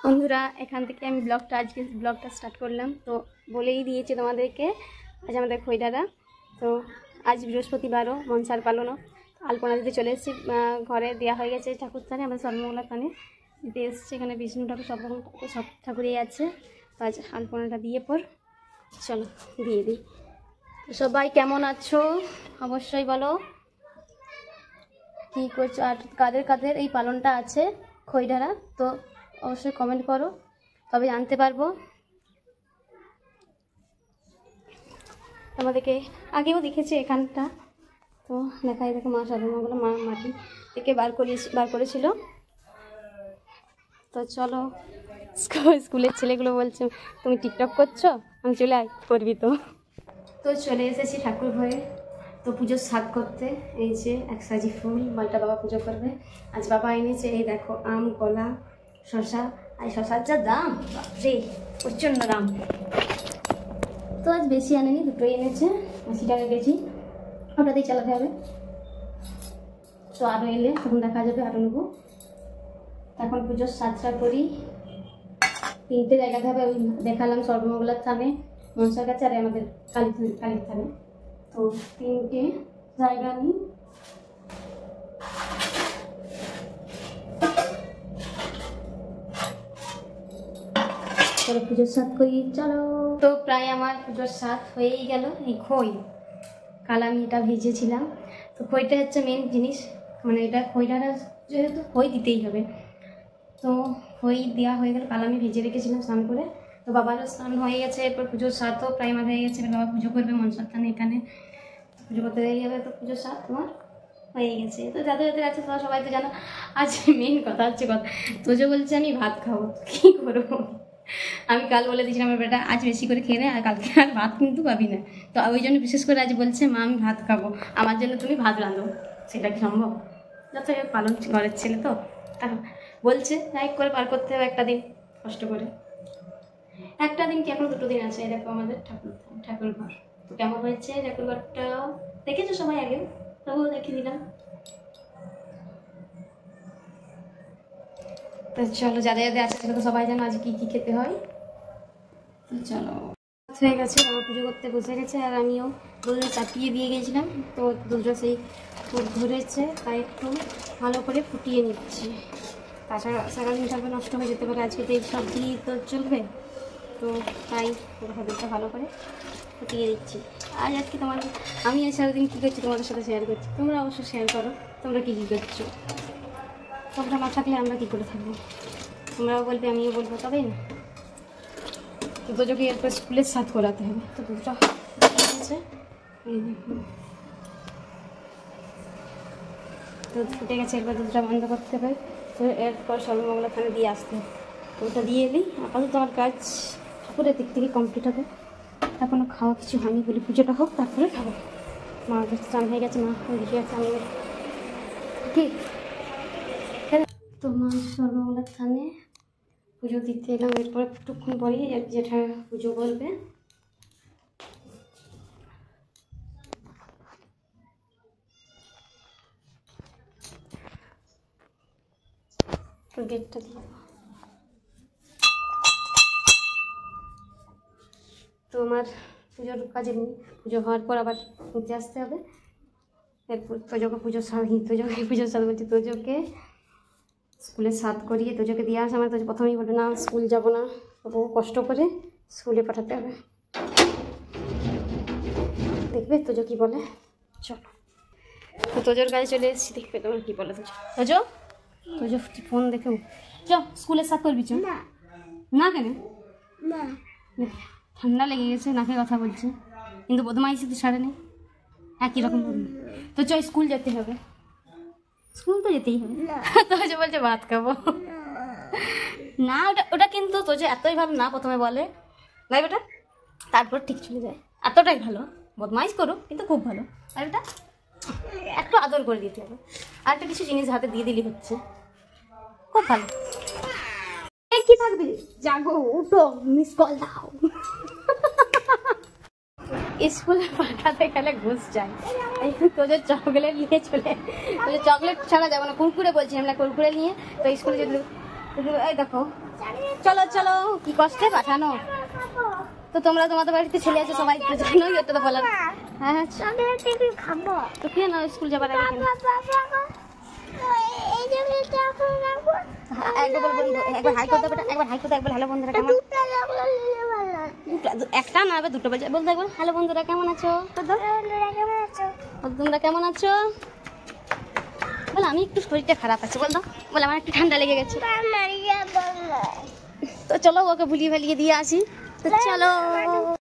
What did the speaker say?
বন্ধুরা এখান থেকে আমি আজকে ব্লগটা স্টার্ট করলাম। তো বলেই দিয়েছি তোমাদেরকে আজ আমাদের খৈডারা। তো আজ বৃহস্পতিবারও মনসার পালনও আলপনা দিতে চলে এসেছি, ঘরে দেওয়া হয়ে গেছে ঠাকুর থানে, আমাদের সর্বমঙ্গলা থানে দিতে এসেছি। এখানে বিষ্ণু ঠাকুর সব ঠাকুরই আছে। তো আজ আলপনাটা দিয়ে পর চলো দিয়ে দিই। সবাই কেমন আছো অবশ্যই বলো, কী করছো আর কাদের কাদের এই পালনটা আছে খৈডারা, তো অবশ্যই কমেন্ট করো, তবে জানতে পারবো। আমাদেরকে আগেও দেখেছি এখানটা, তো দেখাই দেখো মা সর্বমঙ্গলা মা মাটি থেকে বার করেছিল। তো চলো, স্কুলের ছেলেগুলো বলছে তুমি টিকটক করছো, আমি চলে করবি। তো চলে এসেছি ঠাকুর ঘরে। তো পুজোর স্বাদ করতে এই যে এক সাজি ফুল মালটা বাবা পুজো করবে। আজ বাবা এনেছে এই দেখো আম, কলা, শশা। আর শশার যা দাম বাপরে, প্রচণ্ড দাম। তো আজ বেশি আনেনি, দুটোই এনেছে, 80 টাকা কেজি, ওটাতেই চালাতে হবে। তো আরও এলে তখন দেখা যাবে, আরও নেবো। এখন পুজোর স্বাদটা করি। 3টে জায়গাতে হবে, ওই দেখালাম সর্বমঙ্গলার থানে, মনসার কাছে, আর আমাদের কালীর থানে। তো 3টে জায়গা নিই। চলো পুজোর স্বাদ করি, চলো। তো প্রায় আমার পুজোর স্বাদ হয়েই গেল। এই খই কাল আমি এটা ভেজেছিলাম। তো খইটা হচ্ছে মেন জিনিস, মানে এটা খইটাটা যেহেতু খই দিতেই হবে। তো খই দেওয়া হয়ে গেল, কাল আমি ভেজে রেখেছিলাম স্নান করে। তো বাবারও স্নান হয়ে গেছে, এরপর পুজোর স্বাদও প্রায় আমার হয়ে গেছে। বাবা পুজো করবে মনসার থানে, এখানে পুজো করতে হয়ে যাবে। তো পুজোর স্বাদ তোমার হয়ে গেছে। তো যাদের যাদের আছে তোমরা সবাই তো জানো। আজ মেন কথা হচ্ছে তোজো বলছে আমি ভাত খাবো, কী করবো। আমি কাল বলে দিয়েছিলাম আমার বেটা আজ বেশি করে খেয়ে নে, আর কালকে আর ভাত কিন্তু পাবি না। তো ওই জন্য বিশেষ করে আজ বলছে মা আমি ভাত খাবো, আমার জন্য তুমি ভাত রাঁধো। সেটা কি সম্ভব? যত পালন ঘরের ছেলে তো বলছে যাই করে পার করতে হবে একটা দিন কষ্ট করে। একটা দিন কি এখন 2টো দিন আছে। এরকম আমাদের ঠাকুর ঘর তো কেমন হয়েছে ঠাকুর ঘরটা দেখেছো সবাই আগে, তবুও দেখিয়ে দিলাম। তো চলো, যাদের যাদের আছে সেটা তো সবাই জানো আজ কী কী খেতে হয়। তো চলো হয়ে গেছে, বাবা পুজো করতে বসে গেছে, আর আমিও দুধটা চাপিয়ে দিয়ে গেছিলাম। তো দুধটা সেই ধরেছে, তাই একটু ভালো করে ফুটিয়ে নিচ্ছি। তাছাড়া সারাদিন থাকবে, নষ্ট হয়ে যেতে পারে। আজকে তো এই সব দিয়ে তো চলবে, তো তাই দুধটা ভালো করে ফুটিয়ে দিচ্ছি। আর আজকে আমি আজ সারাদিন কী করছি তোমাদের সাথে শেয়ার করছি, তোমরা অবশ্যই শেয়ার করো তোমরা কী কী করছো। তোমরা না থাকলে আমরা কী করে থাকবো, তোমরাও বলবে আমিও বলবো, তবেই না। তো দুজোকে এরপর স্কুলের সাথ করাতে হবে। তো দুধটা আছে, এই দেখুন দুধ ফুটে গেছে, এরপর দুধটা বন্ধ করতে হবে। তো এরপর সর্বমঙ্গলা থানে দিয়ে আসতে হবে। তো ওটা দিয়ে দিই। আপাতত আমার কাজ ঠাকুরের দিক থেকে কমপ্লিট হবে, এখনও খাওয়া কিছু হয়নি, বলি পুজোটা হোক তারপরে খাবো। মা স্নান হয়ে গেছে, মা দিকে আছে, আমি কি তো মা সর্বমঙ্গলার থানে পুজো দিতে এলাম। এরপর একটুক্ষণ পরেই যেটা পুজো করবে। তো গেটটা দিয়ে তো আমার পুজোর কাজে নেই, পুজো হওয়ার পর আবার নিতে আসতে হবে। এরপর তোজোকে পুজোর সাথ বলছি, তোজোকে স্কুলে সাথ করিয়ে তোজোকে দিয়ে আসা। আমার তোজো প্রথমেই বলবে না স্কুল যাব না, বহু কষ্ট করে স্কুলে পাঠাতে হবে। দেখবে তোজো কী বলে, চলো। তো তোজোর কাছে চলে এসেছি, দেখবে তোমার কী বলে। তোজো ফোন দেখে চ স্কুলের সাথ করবি, চ না কেন না, ঠান্ডা লেগে গেছে, নাকে কথা বলছে, কিন্তু বদমাইশি তো ছাড়ে নেই, একই রকম। তো চ স্কুল যেতে হবে, স্কুল তো যেতেই হবে। তোজো বলছে ভাত খাবো না, ওটা কিন্তু তোজো এতই ভালো না, প্রথমে বলে ভাই বেটা, তারপর ঠিক চলে যায়। এতটাই ভালো, বদমাইশ করুক কিন্তু খুব ভালো। আর এটা একটু আদর করে দিতে হবে, আর একটা কিছু জিনিস হাতে দিয়ে দিলি হচ্ছে, খুব ভালো। কি থাকবে, জাগো উঠো মিস কল দাও। স্কুলে পাঠাতে গেলে ঘুষ যায়, তোদের চকলেট নিয়ে চলে, তোদের চকলেট ছাড়া যাবো না, কুরকুরে বলছিলাম না, কুরকুরে নিয়ে তো স্কুলে যেতে। এই দেখো চলো চলো, কি কষ্টে পাঠানো। তো তোমরা তোমাদের বাড়িতে ছেলে আছে সবাই তো জানোই, ওটা তো বলার। হ্যাঁ হ্যাঁ খাবো তো খেয়ে নাও, স্কুল যাবার আগে খেয়ে নাও। একবার হাই করতে হবে, একবার হাই করতে, একবার হ্যালো বন্ধুরা কেমন, একটা না আবার দুটো বলছে, বলতে একবার হ্যালো বন্ধুরা কেমন আছো, তোমরা কেমন আছো বলো। আমি একটু শরীরটা খারাপ আছে বলতো, বলে আমার একটু ঠান্ডা লেগে গেছে। তো চলো ওকে ভুলিয়ে ভালিয়ে দিয়ে আসি, তো চলো।